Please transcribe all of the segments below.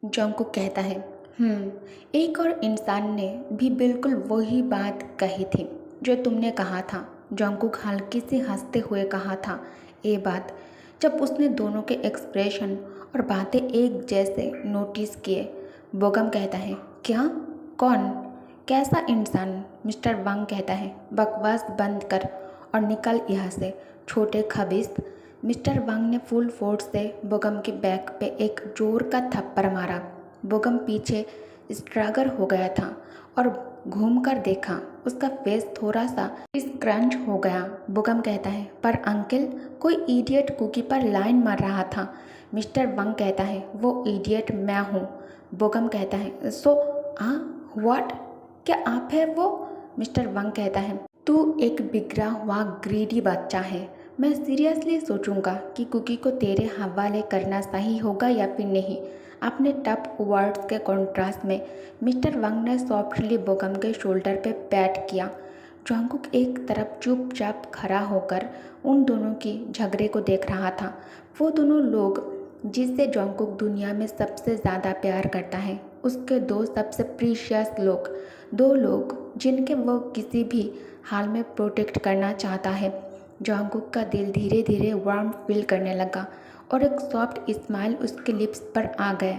Jungkook कहता है, एक और इंसान ने भी बिल्कुल वही बात कही थी जो तुमने कहा था। जोंगकुक हल्की से हंसते हुए कहा था ये बात जब उसने दोनों के एक्सप्रेशन और बातें एक जैसे नोटिस किए। बोगम कहता है, क्या? कौन? कैसा इंसान? मिस्टर वांग कहता है, बकवास बंद कर और निकल यहाँ से, छोटे खबीस। मिस्टर वांग ने फुल फोर्स से बोगम के बैक पे एक जोर का थप्पड़ मारा। बोगम पीछे स्ट्रगल हो गया था और घूमकर देखा, उसका फेस थोड़ा सा स्क्रंच हो गया। बोगम कहता है, पर अंकल, कोई इडियट कुकी पर लाइन मार रहा था। मिस्टर वांग कहता है, वो इडियट मैं हूँ। बोगम कहता है, सो व्हाट? क्या आप है वो? मिस्टर वांग कहता है, तू एक बिगड़ा हुआ ग्रीडी बच्चा है। मैं सीरियसली सोचूंगा कि कुकी को तेरे हवाले करना सही होगा या फिर नहीं। अपने टफ वर्ड्स के कॉन्ट्रास्ट में मिस्टर वांग ने सॉफ्टली बोगम के शोल्डर पे पैट किया। जोंगकुक एक तरफ चुपचाप खड़ा होकर उन दोनों की झगड़े को देख रहा था। वो दोनों लोग जिससे जोंगकुक दुनिया में सबसे ज़्यादा प्यार करता है, उसके दो सबसे प्रीशियस लोग, दो लोग जिनके वो किसी भी हाल में प्रोटेक्ट करना चाहता है। जोंगकुक का दिल धीरे धीरे वार्म फील करने लगा और एक सॉफ्ट स्माइल उसके लिप्स पर आ गया।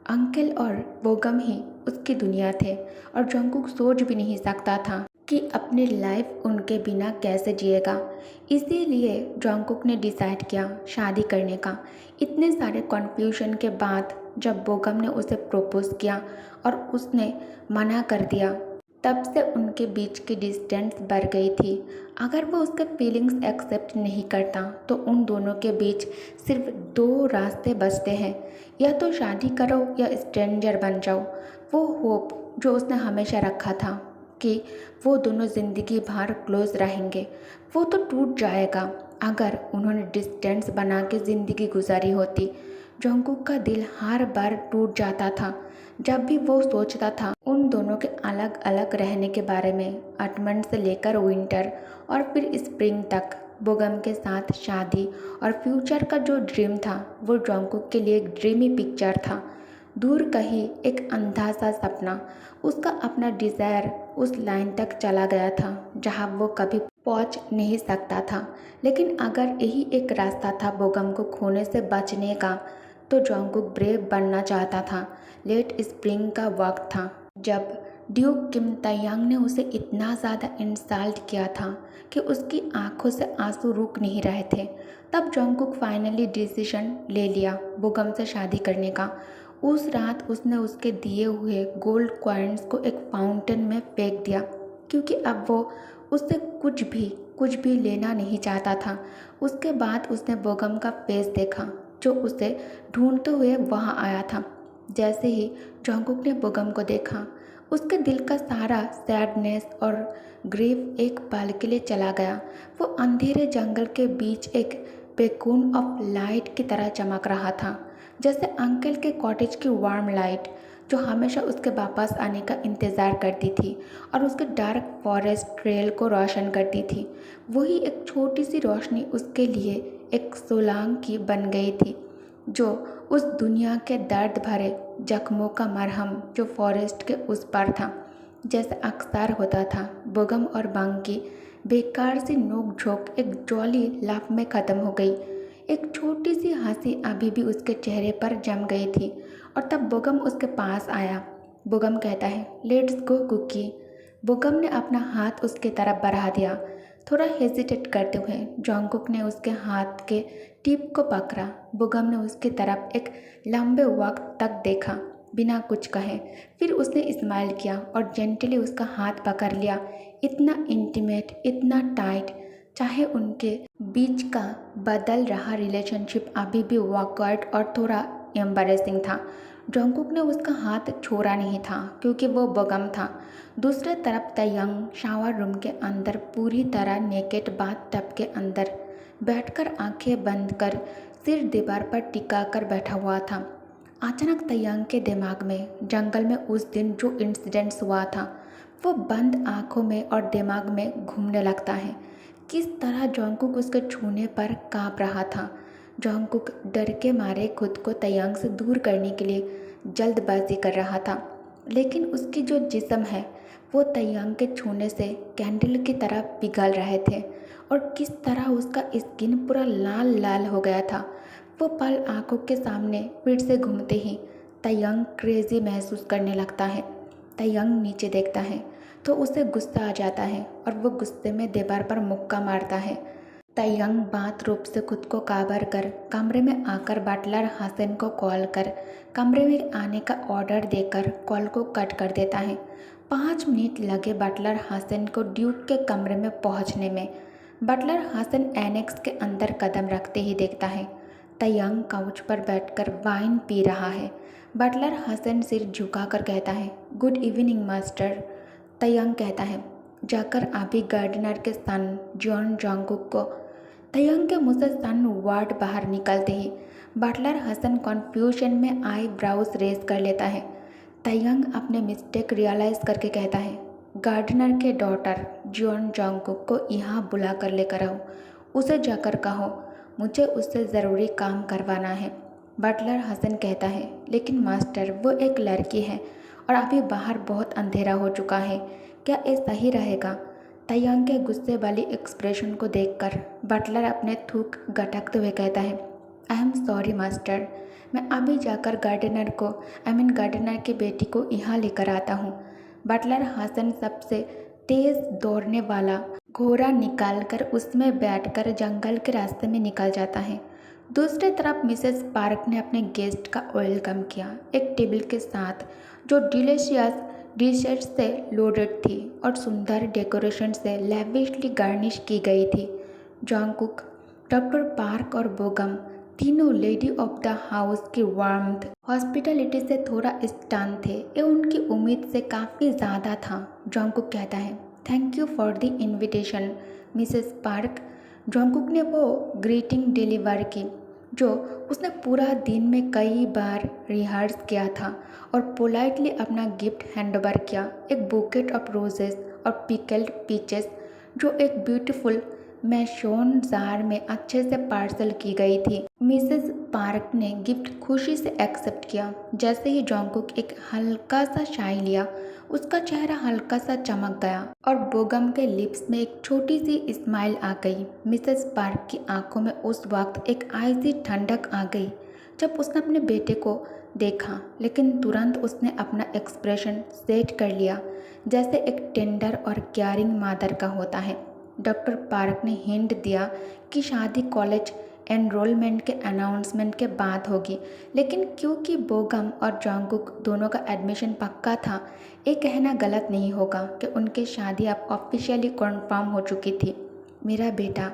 अंकल और बोगम ही उसकी दुनिया थे और जोंगकुक सोच भी नहीं सकता था कि अपनी लाइफ उनके बिना कैसे जिएगा। इसीलिए जोंगकुक ने डिसाइड किया शादी करने का। इतने सारे कन्फ्यूजन के बाद जब बोगम ने उसे प्रपोज किया और उसने मना कर दिया, तब से उनके बीच की डिस्टेंस बढ़ गई थी। अगर वो उसके फीलिंग्स एक्सेप्ट नहीं करता तो उन दोनों के बीच सिर्फ दो रास्ते बचते हैं, या तो शादी करो या स्ट्रेंजर बन जाओ। वो होप जो उसने हमेशा रखा था कि वो दोनों ज़िंदगी भर क्लोज रहेंगे, वो तो टूट जाएगा अगर उन्होंने डिस्टेंस बना के ज़िंदगी गुजारी होती। जोंगकुक का दिल हर बार टूट जाता था जब भी वो सोचता था उन दोनों के अलग अलग रहने के बारे में। अटमन से लेकर विंटर और फिर स्प्रिंग तक बोगम के साथ शादी और फ्यूचर का जो ड्रीम था वो जोंगकुक के लिए एक ड्रीमी पिक्चर था। दूर कहीं एक अंधा सा सपना, उसका अपना डिज़ायर उस लाइन तक चला गया था जहां वो कभी पहुंच नहीं सकता था। लेकिन अगर यही एक रास्ता था बोगम को खोने से बचने का, तो जोंगकुक ब्रेव बनना चाहता था। लेट स्प्रिंग का वक्त था जब ड्यूक किम तयांग ने उसे इतना ज़्यादा इंसल्ट किया था कि उसकी आंखों से आंसू रुक नहीं रहे थे। तब जोंगकुक फाइनली डिसीजन ले लिया बोगम से शादी करने का। उस रात उसने उसके दिए हुए गोल्ड कॉइन्स को एक फाउंटेन में फेंक दिया, क्योंकि अब वो उससे कुछ भी लेना नहीं चाहता था। उसके बाद उसने बोगम का फेस देखा जो उसे ढूंढते हुए वहाँ आया था। जैसे ही जोंगकुक ने बोगम को देखा, उसके दिल का सारा सैडनेस और ग्रीफ एक पल के लिए चला गया। वो अंधेरे जंगल के बीच एक पेकून ऑफ लाइट की तरह चमक रहा था, जैसे अंकल के कॉटेज की वार्म लाइट जो हमेशा उसके वापस आने का इंतज़ार करती थी और उसके डार्क फॉरेस्ट ट्रेल को रोशन करती थी। वही एक छोटी सी रोशनी उसके लिए एक सोलांग की बन गई थी, जो उस दुनिया के दर्द भरे जख्मों का मरहम जो फॉरेस्ट के उस पार था। जैसे अक्सर होता था, बोगम और बांग की बेकार सी नोक झोंक एक जॉली लाफ में ख़त्म हो गई। एक छोटी सी हंसी अभी भी उसके चेहरे पर जम गई थी और तब बोगम उसके पास आया। बोगम कहता है, लेट्स गो कुकी। बोगम ने अपना हाथ उसके तरफ बढ़ा दिया। थोड़ा हेजिटेट करते हुए जोंगकुक ने उसके हाथ के टिप को पकड़ा। बोगम ने उसकी तरफ एक लंबे वक्त तक देखा बिना कुछ कहे। फिर उसने स्माइल किया और जेंटली उसका हाथ पकड़ लिया। इतना इंटीमेट, इतना टाइट, चाहे उनके बीच का बदल रहा रिलेशनशिप अभी भी awkward और थोड़ा एम्बैरेसिंग था। जोंगकुक ने उसका हाथ छोड़ा नहीं था क्योंकि वो बोगम था। दूसरे तरफ तयंग शावर रूम के अंदर पूरी तरह नेकेड बाथ टब के अंदर बैठकर आंखें बंद कर सिर दीवार पर टिका कर बैठा हुआ था। अचानक तयंग के दिमाग में जंगल में उस दिन जो इंसिडेंट्स हुआ था वो बंद आंखों में और दिमाग में घूमने लगता है। किस तरह जोंगकुक उसके छूने पर काँप रहा था। जोंगकुक डर के मारे खुद को तयंग से दूर करने के लिए जल्दबाजी कर रहा था, लेकिन उसकी जो जिस्म है वो तयंग के छूने से कैंडल की तरह पिघल रहे थे और किस तरह उसका स्किन पूरा लाल लाल हो गया था। वो पल आंखों के सामने फिर से घूमते ही तयंग क्रेजी महसूस करने लगता है। तयंग नीचे देखता है तो उसे गुस्सा आ जाता है और वो गुस्से में दीवार पर मुक्का मारता है। तयंग बाथरूम से खुद को काबर कर कमरे में आकर बटलर हसन को कॉल कर कमरे में आने का ऑर्डर देकर कॉल को कट कर देता है। 5 मिनट लगे बटलर हसन को ड्यूक के कमरे में पहुंचने में। बटलर हसन एनेक्स के अंदर कदम रखते ही देखता है तयंग काउच पर बैठकर वाइन पी रहा है। बटलर हसन सिर झुकाकर कहता है, गुड इवनिंग मास्टर। तयंग कहता है, जाकर अभी गार्डनर के सन जॉन जोंगकुक को। तयंग के मुंह से सन वर्ड बाहर निकलते ही बटलर हसन कन्फ्यूजन में आई ब्राउज रेस कर लेता है। तयंग अपने मिस्टेक रियलाइज करके कहता है, गार्डनर के डॉटर जॉन जोंगकुक को यहाँ बुला कर लेकर आओ। उसे जाकर कहो मुझे उससे ज़रूरी काम करवाना है। बटलर हसन कहता है, लेकिन मास्टर वो एक लड़की है और अभी बाहर बहुत अंधेरा हो चुका है, क्या ये सही रहेगा? तयंग के गुस्से वाली एक्सप्रेशन को देखकर बटलर अपने थूक गटकते हुए कहता है, आई एम सॉरी मास्टर, मैं अभी जाकर गार्डनर की बेटी को यहाँ लेकर आता हूँ। बटलर हसन सबसे तेज़ दौड़ने वाला घोड़ा निकालकर उसमें बैठकर जंगल के रास्ते में निकल जाता है। दूसरी तरफ मिसेस पार्क ने अपने गेस्ट का वेलकम किया, एक टेबल के साथ जो डिलीशियस डिशेस से लोडेड थी और सुंदर डेकोरेशन से लैविशली गार्निश की गई थी। जोंगकुक, डॉक्टर पार्क और बोगम तीनों लेडी ऑफ द हाउस की वार्मथ हॉस्पिटलिटी से थोड़ा स्टन थे। ये उनकी उम्मीद से काफ़ी ज़्यादा था। जोंगकुक कहता है, thank you for the invitation Mrs park. Jungkook ने वो ग्रीटिंग डिलीवर की जो उसने पूरा दिन में कई बार रिहर्स किया था और पोलाइटली अपना गिफ्ट हैंडओवर किया, एक बुकेट ऑफ रोजेस और पिकल्ड पीचेस जो एक ब्यूटीफुल मैशोन जार में अच्छे से पार्सल की गई थी। मिसेस पार्क ने गिफ्ट खुशी से एक्सेप्ट किया। जैसे ही जोंगकुक एक हल्का सा चाय लिया, उसका चेहरा हल्का सा चमक गया और बोगम के लिप्स में एक छोटी सी स्माइल आ गई। मिसेस पार्क की आंखों में उस वक्त एक आइसी ठंडक आ गई जब उसने अपने बेटे को देखा, लेकिन तुरंत उसने अपना एक्सप्रेशन सेट कर लिया जैसे एक टेंडर और केयरिंग मदर का होता है। डॉक्टर पार्क ने हिंट दिया कि शादी कॉलेज एनरोलमेंट के अनाउंसमेंट के बाद होगी, लेकिन क्योंकि बोगम और जोंगकुक दोनों का एडमिशन पक्का था, ये कहना गलत नहीं होगा कि उनकी शादी अब ऑफिशियली कन्फर्म हो चुकी थी। मेरा बेटा,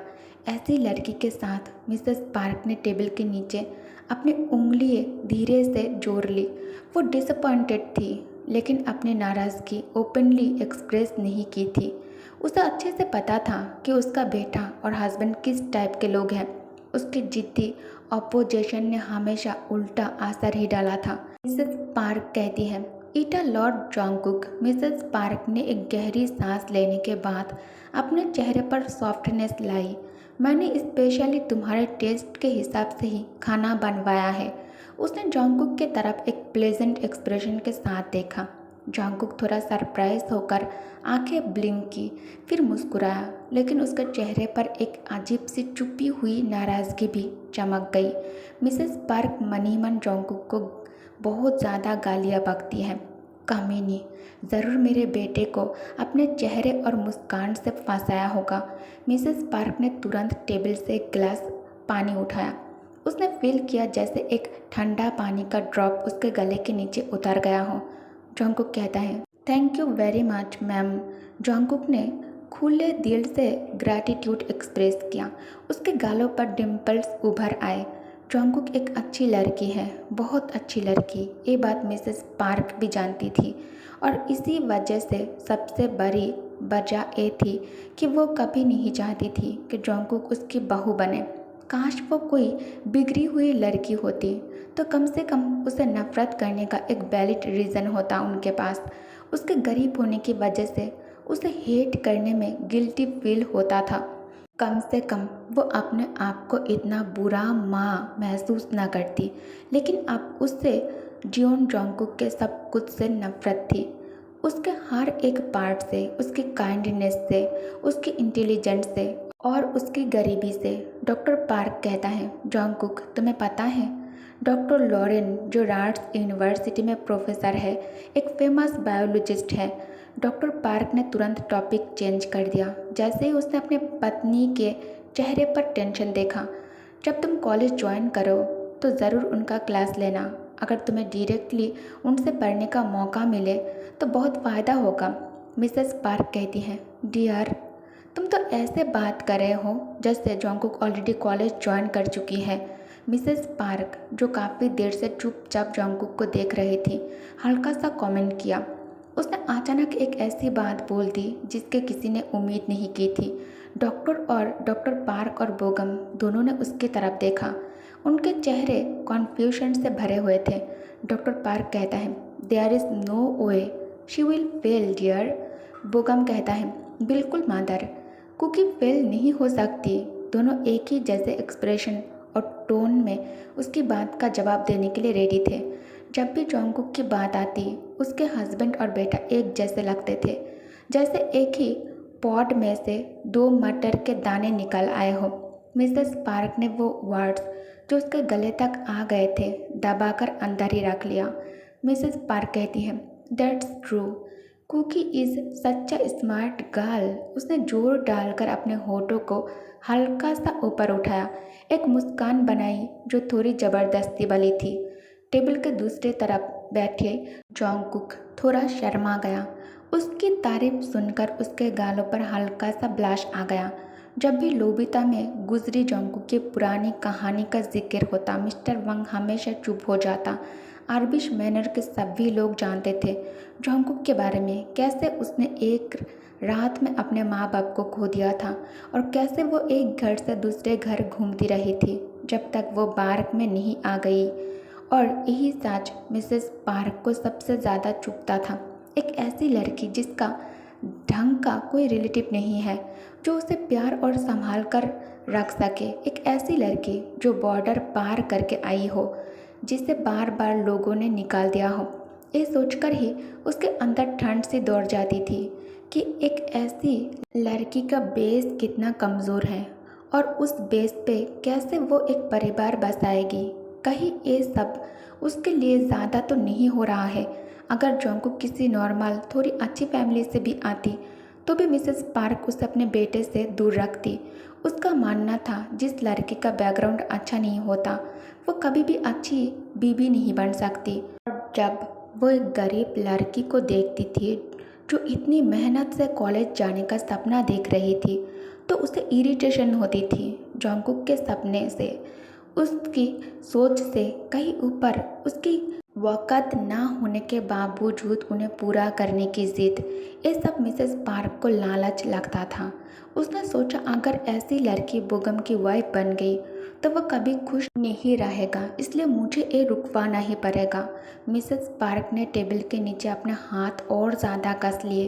ऐसी लड़की के साथ मिसेस पार्क ने टेबल के नीचे अपनी उंगलियां धीरे से जोड़ ली। वो डिसअपॉइंटेड थी, लेकिन अपनी नाराज़गी ओपनली एक्सप्रेस नहीं की थी। उसे अच्छे से पता था कि उसका बेटा और हस्बैंड किस टाइप के लोग हैं। उसकी जिद्दी अपोजिशन ने हमेशा उल्टा असर ही डाला था। मिसेस पार्क कहती है, ईटा लॉर्ड जोंगकुक। मिसेस पार्क ने एक गहरी सांस लेने के बाद अपने चेहरे पर सॉफ्टनेस लाई। मैंने स्पेशली तुम्हारे टेस्ट के हिसाब से ही खाना बनवाया है। उसने जोंगकुक की तरफ एक प्लेजेंट एक्सप्रेशन के साथ देखा। जोंगकुक थोड़ा सरप्राइज होकर आंखें ब्लिंक की, फिर मुस्कुराया, लेकिन उसके चेहरे पर एक अजीब सी छुपी हुई नाराज़गी भी चमक गई। मिसेस पार्क मनी मन जोंगकुक को बहुत ज़्यादा गालियाँ बकती है। कमीनी, ज़रूर मेरे बेटे को अपने चेहरे और मुस्कान से फंसाया होगा। मिसेस पार्क ने तुरंत टेबल से एक गिलास पानी उठाया। उसने फील किया जैसे एक ठंडा पानी का ड्रॉप उसके गले के नीचे उतर गया हो। जोंगकुक कहता है, thank you very much ma'am. Jungkook ने खुले दिल से ग्रैटिट्यूड एक्सप्रेस किया। उसके गालों पर डिम्पल्स उभर आए। जोंगकुक एक अच्छी लड़की है, बहुत अच्छी लड़की। ये बात मिसेस पार्क भी जानती थी और इसी वजह से सबसे बड़ी वजह ये थी कि वो कभी नहीं चाहती थी कि जोंगकुक उसकी बहू बने। काश वो कोई बिगड़ी हुई लड़की होती तो कम से कम उसे नफरत करने का एक वैलिड रीज़न होता उनके पास। उसके गरीब होने की वजह से उसे हेट करने में गिल्टी फील होता था। कम से कम वो अपने आप को इतना बुरा माँ महसूस ना करती, लेकिन अब उससे जियोन जोंगकुक के सब कुछ से नफरत थी। उसके हर एक पार्ट से, उसकी काइंडनेस से, उसकी इंटेलिजेंस से और उसकी गरीबी से। डॉक्टर पार्क कहता है, जोंगकुक तुम्हें पता है, डॉक्टर लॉरेन जो रार्ट्स यूनिवर्सिटी में प्रोफेसर है, एक फेमस बायोलॉजिस्ट है। डॉक्टर पार्क ने तुरंत टॉपिक चेंज कर दिया जैसे ही उसने अपनी पत्नी के चेहरे पर टेंशन देखा। जब तुम कॉलेज ज्वाइन करो तो ज़रूर उनका क्लास लेना। अगर तुम्हें डायरेक्टली उनसे पढ़ने का मौका मिले तो बहुत फ़ायदा होगा। मिसेस पार्क कहती हैं, डियर तुम तो ऐसे बात कर रहे हो जैसे जोंगकुक ऑलरेडी कॉलेज ज्वाइन कर चुकी है। मिसेस पार्क जो काफ़ी देर से चुपचाप जोंगकुक को देख रही थी, हल्का सा कमेंट किया। उसने अचानक एक ऐसी बात बोल दी जिसके किसी ने उम्मीद नहीं की थी। डॉक्टर पार्क और बोगम दोनों ने उसकी तरफ देखा। उनके चेहरे कॉन्फ्यूजन से भरे हुए थे। डॉक्टर पार्क कहता है, there is no way she will fail dear. Bogum कहता है, बिल्कुल मदर, कुकी फेल नहीं हो सकती। दोनों एक ही जैसे एक्सप्रेशन और टोन में उसकी बात का जवाब देने के लिए रेडी थे। जब भी जोंगकुक की बात आती, उसके हस्बैंड और बेटा एक जैसे लगते थे, जैसे एक ही पॉट में से 2 मटर के दाने निकल आए हो। मिसेस पार्क ने वो वर्ड्स जो उसके गले तक आ गए थे दबाकर अंदर ही रख लिया। मिसेस पार्क कहती है, that's true, Cookie is such a smart girl. उसने जोर डालकर अपने होठों को हल्का सा ऊपर उठाया, एक मुस्कान बनाई जो थोड़ी ज़बरदस्ती वाली थी। टेबल के दूसरी तरफ बैठे जोंगकुक थोड़ा शर्मा गया। उसकी तारीफ सुनकर उसके गालों पर हल्का सा ब्लश आ गया। जब भी लोबिता में गुजरी जोंगकुक की पुरानी कहानी का जिक्र होता, मिस्टर वंग हमेशा चुप हो जाता। आर्बिश मैनर के सभी लोग जानते थे जोंगकुक के बारे में, कैसे उसने एक रात में अपने माँ बाप को खो दिया था और कैसे वो एक घर से दूसरे घर घूमती रही थी जब तक वो पार्क में नहीं आ गई। और यही सच मिसेस पार्क को सबसे ज़्यादा चुभता था। एक ऐसी लड़की जिसका ढंग का कोई रिलेटिव नहीं है जो उसे प्यार और संभाल कर रख सके। एक ऐसी लड़की जो बॉर्डर पार करके आई हो, जिसे बार बार लोगों ने निकाल दिया हो। ये सोचकर ही उसके अंदर ठंड सी दौड़ जाती थी कि एक ऐसी लड़की का बेस कितना कमज़ोर है और उस बेस पे कैसे वो एक परिवार बसाएगी। कहीं ये सब उसके लिए ज़्यादा तो नहीं हो रहा है। अगर जोंगकुक किसी नॉर्मल थोड़ी अच्छी फैमिली से भी आती तो भी मिसेस पार्क उसे अपने बेटे से दूर रखती। उसका मानना था जिस लड़की का बैकग्राउंड अच्छा नहीं होता वो कभी भी अच्छी बीवी नहीं बन सकती। और जब वो एक गरीब लड़की को देखती थी जो इतनी मेहनत से कॉलेज जाने का सपना देख रही थी तो उसे इरिटेशन होती थी। जोंगकुक के सपने से, उसकी सोच से कहीं ऊपर उसकी वक़्त ना होने के बावजूद उन्हें पूरा करने की ज़िद, ये सब मिसेस पार्क को लालच लगता था। उसने सोचा अगर ऐसी लड़की बोगम की वाइफ बन गई तो वह कभी खुश नहीं रहेगा, इसलिए मुझे ये रुकवाना ही पड़ेगा। मिसेस पार्क ने टेबल के नीचे अपने हाथ और ज़्यादा कस लिए।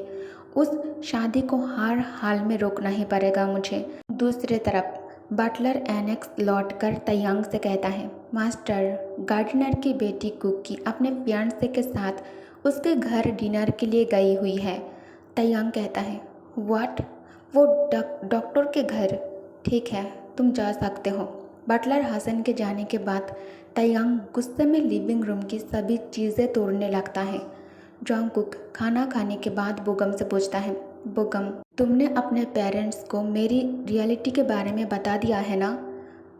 उस शादी को हर हाल में रोकना ही पड़ेगा मुझे। दूसरी तरफ बटलर एनेक्स लौटकर तयांग से कहता है, मास्टर, गार्डनर की बेटी कुकी अपने फियांसे के साथ उसके घर डिनर के लिए गई हुई है। तयांग कहता है, व्हाट? वो डॉक्टर के घर? ठीक है, तुम जा सकते हो। बटलर हसन के जाने के बाद तयांग गुस्से में लिविंग रूम की सभी चीज़ें तोड़ने लगता है। जोंगकुक खाना खाने के बाद बोगम से पूछता है, बोगम, तुमने अपने पेरेंट्स को मेरी रियलिटी के बारे में बता दिया है ना?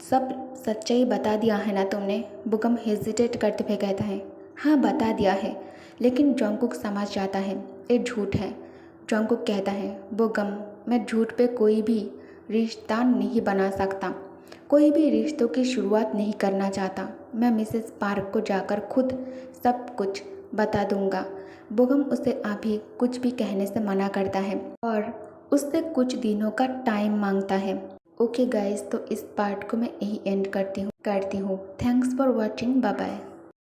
सब सच्चाई बता दिया है ना तुमने? बोगम हेजिटेट करते हुए कहता है, हाँ बता दिया है, लेकिन जोंगकुक समझ जाता है ये झूठ है। जोंगकुक कहता है, बोगम, मैं झूठ पे कोई भी रिश्ता नहीं बना सकता, कोई भी रिश्तों की शुरुआत नहीं करना चाहता। मैं मिसेस पार्क को जाकर खुद सब कुछ बता दूंगा। बोगम उसे अभी कुछ भी कहने से मना करता है और उससे कुछ दिनों का टाइम मांगता है। ओके गाइस, तो इस पार्ट को मैं यही एंड करती हूँ। Thanks for watching, bye bye.